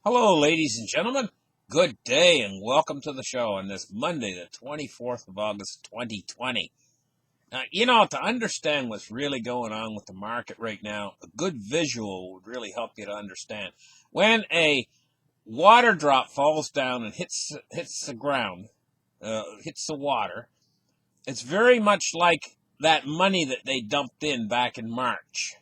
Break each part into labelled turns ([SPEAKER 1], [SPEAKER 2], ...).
[SPEAKER 1] Hello, ladies and gentlemen. Good day and welcome to the show on this Monday, the 24th of August, 2020. Now, to understand what's really going on with the market right now, a good visual would really help you to understand. When a water drop falls down and hits the ground, hits the water, it's very much like that money that they dumped in back in March.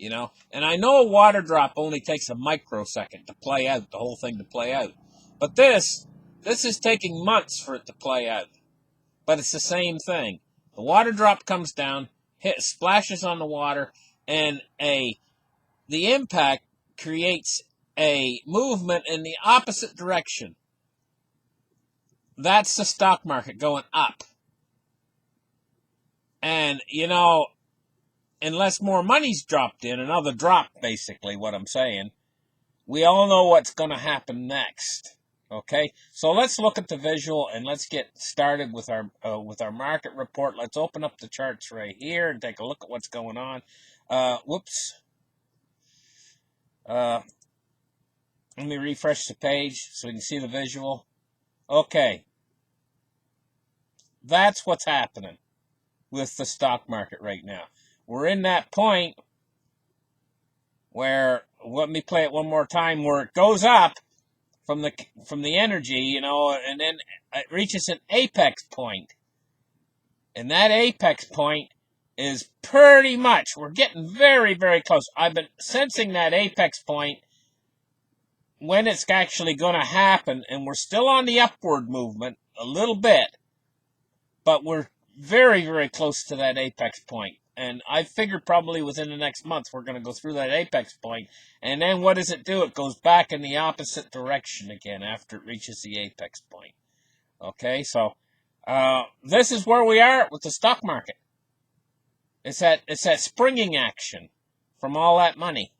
[SPEAKER 1] And I know a water drop only takes a microsecond to play out, the whole thing to play out. But this is taking months for it to play out. But it's the same thing. The water drop comes down, splashes on the water, and the impact creates a movement in the opposite direction. That's the stock market going up. And, unless more money's dropped in, another drop, basically, what I'm saying, we all know what's going to happen next. Okay, so let's look at the visual and let's get started with our market report. Let's open up the charts right here and take a look at what's going on. Let me refresh the page so we can see the visual. Okay, that's what's happening with the stock market right now. We're in that point where, let me play it one more time, where it goes up from the energy, and then it reaches an apex point. And that apex point is pretty much, we're getting very, very close. I've been sensing that apex point, when it's actually going to happen, and we're still on the upward movement a little bit, but we're very, very close to that apex point. And I figured probably within the next month we're going to go through that apex point. And then what does it do? It goes back in the opposite direction again after it reaches the apex point. Okay, so this is where we are with the stock market. It's that springing action from all that money.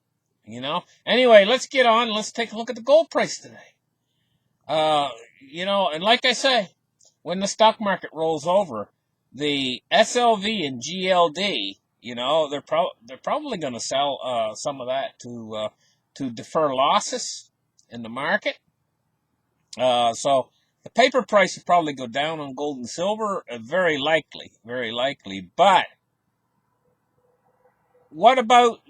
[SPEAKER 1] Anyway, let's get on. Let's take a look at the gold price today. And like I say, when the stock market rolls over, the SLV and GLD, they're probably going to sell some of that to defer losses in the market. So the paper price will probably go down on gold and silver, very likely. But what about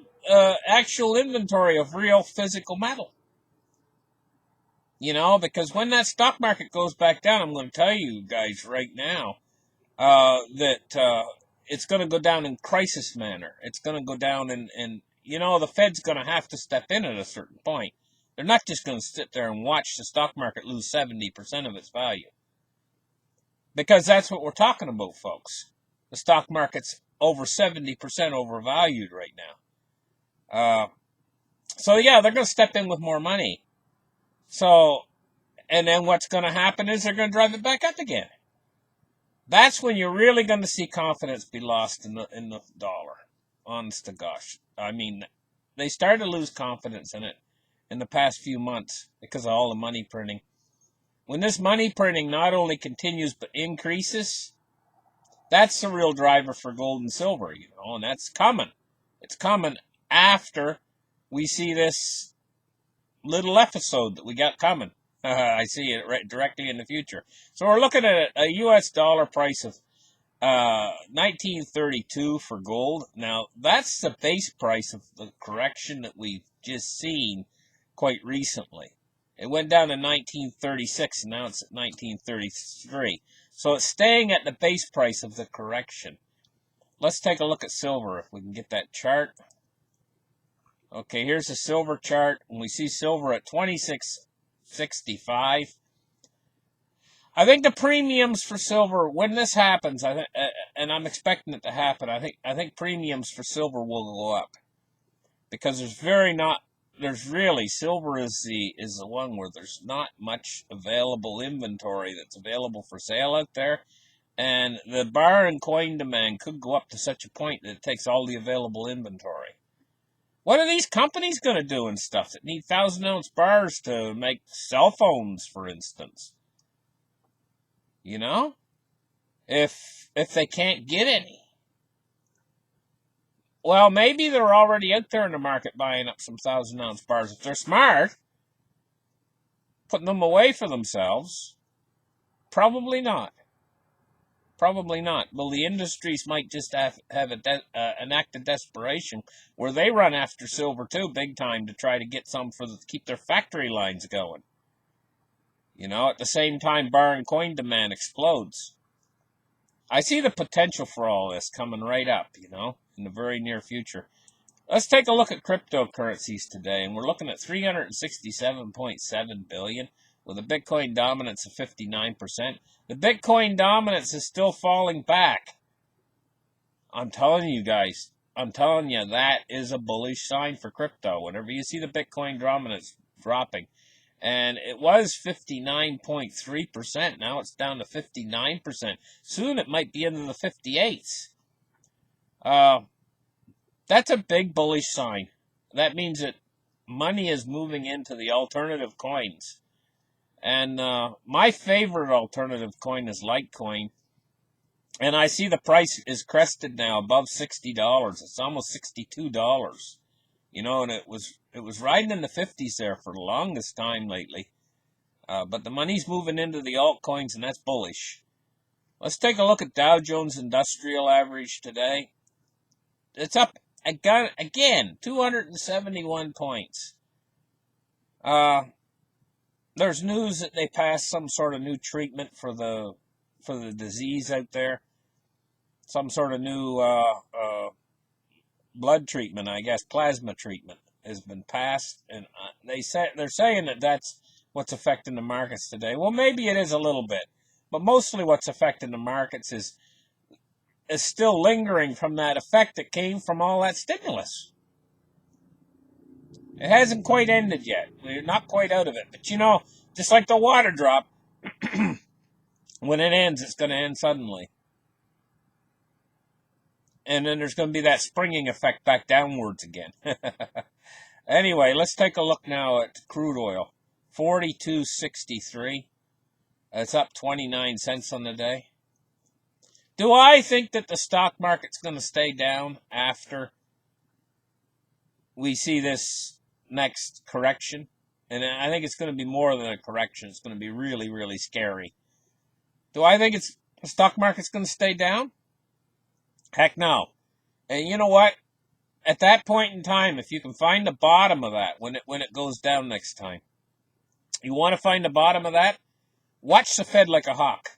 [SPEAKER 1] actual inventory of real physical metal? Because when that stock market goes back down, I'm going to tell you guys right now, that it's going to go down in crisis manner. It's going to go down and the Fed's going to have to step in at a certain point. They're not just going to sit there and watch the stock market lose 70% of its value. Because that's what we're talking about, folks. The stock market's over 70% overvalued right now. So yeah, they're going to step in with more money. So, and then what's going to happen is they're going to drive it back up again. That's when you're really going to see confidence be lost in the dollar. Honest to gosh. I mean, they started to lose confidence in it in the past few months because of all the money printing. When this money printing not only continues but increases, that's the real driver for gold and silver, and that's coming. It's coming after we see this little episode that we got coming. I see it right directly in the future. So we're looking at a U.S. dollar price of 1932 for gold. Now, that's the base price of the correction that we've just seen quite recently. It went down to 1936, and now it's at 1933. So it's staying at the base price of the correction. Let's take a look at silver, if we can get that chart. Okay, here's the silver chart, and we see silver at 26.65. I think the premiums for silver, when this happens, and I'm expecting it to happen, I think premiums for silver will go up, because silver is the one where there's not much available inventory that's available for sale out there, and the bar and coin demand could go up to such a point that it takes all the available inventory. What are these companies going to do and stuff that need 1,000-ounce bars to make cell phones, for instance? If they can't get any. Well, maybe they're already out there in the market buying up some 1,000-ounce bars. If they're smart, putting them away for themselves? Probably not. Probably not. Well, the industries might just have an act of desperation where they run after silver too, big time, to try to get some to keep their factory lines going. At the same time, bar and coin demand explodes. I see the potential for all this coming right up, in the very near future. Let's take a look at cryptocurrencies today, and we're looking at 367.7 billion with a Bitcoin dominance of 59%. The Bitcoin dominance is still falling back. I'm telling you guys, that is a bullish sign for crypto. Whenever you see the Bitcoin dominance dropping, and it was 59.3%, now it's down to 59%. Soon it might be into the 58s. That's a big bullish sign. That means that money is moving into the alternative coins. And my favorite alternative coin is Litecoin. And I see the price is crested now above $60. It's almost $62. And it was riding in the 50s there for the longest time lately. But the money's moving into the altcoins, and that's bullish. Let's take a look at Dow Jones Industrial Average today. It's up again, 271 points. There's news that they passed some sort of new treatment for the disease out there. Some sort of new blood treatment, I guess, plasma treatment has been passed, and they're saying that that's what's affecting the markets today. Well, maybe it is a little bit, but mostly what's affecting the markets is still lingering from that effect that came from all that stimulus. It hasn't quite ended yet. We're not quite out of it. But just like the water drop, when it ends, it's going to end suddenly. And then there's going to be that springing effect back downwards again. Anyway, let's take a look now at crude oil. 42.63. It's up 29 cents on the day. Do I think that the stock market's going to stay down after we see this next correction? And I think it's going to be more than a correction. It's going to be really, really scary. Do I think the stock market's going to stay down? Heck no. And you know what? At that point in time, if you can find the bottom of that when it goes down next time, you want to find the bottom of that? Watch the Fed like a hawk.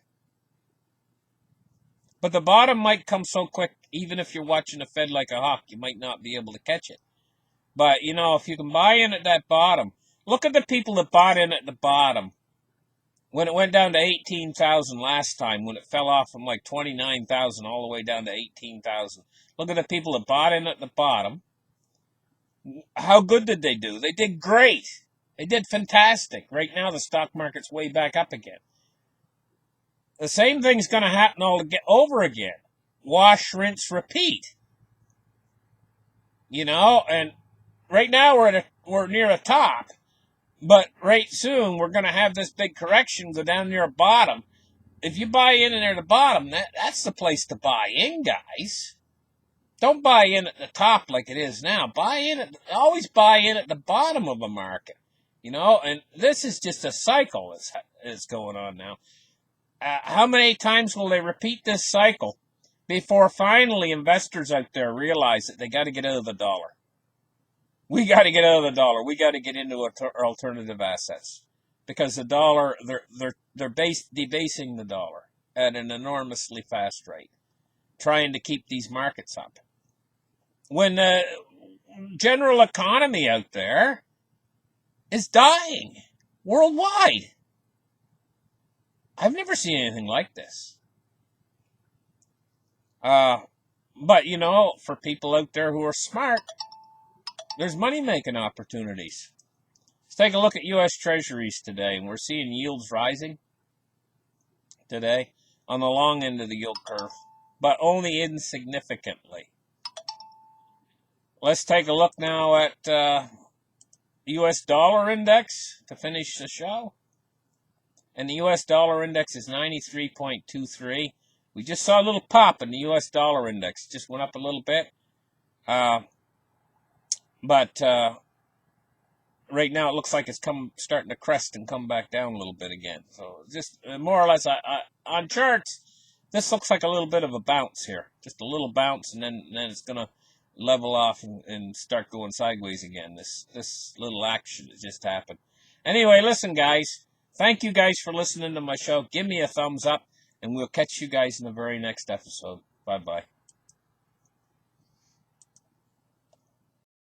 [SPEAKER 1] But the bottom might come so quick, even if you're watching the Fed like a hawk, you might not be able to catch it. But, if you can buy in at that bottom, look at the people that bought in at the bottom. When it went down to 18,000 last time, when it fell off from like 29,000 all the way down to 18,000. Look at the people that bought in at the bottom. How good did they do? They did great. They did fantastic. Right now, the stock market's way back up again. The same thing's going to happen over again. Wash, rinse, repeat. And right now we're near a top. But right soon, we're going to have this big correction go down near a bottom. If you buy in near the bottom, that's the place to buy in, guys. Don't buy in at the top like it is now. Always buy in at the bottom of a market. And this is just a cycle that's going on now. How many times will they repeat this cycle before finally investors out there realize that they got to get out of the dollar? We got to get out of the dollar. We got to get into alternative assets because the dollar, they're debasing the dollar at an enormously fast rate, trying to keep these markets up. When the general economy out there is dying worldwide. I've never seen anything like this. But, for people out there who are smart, there's money-making opportunities. Let's take a look at U.S. Treasuries today, and we're seeing yields rising today on the long end of the yield curve, but only insignificantly. Let's take a look now at U.S. dollar index to finish the show. And the U.S. dollar index is 93.23. We just saw a little pop in the U.S. dollar index. Just went up a little bit. But right now it looks like it's starting to crest and come back down a little bit again. So just more or less, on charts, this looks like a little bit of a bounce here, just a little bounce, and then it's gonna level off and start going sideways again. This little action that just happened. Anyway, listen, guys. Thank you guys for listening to my show. Give me a thumbs up, and we'll catch you guys in the very next episode. Bye bye.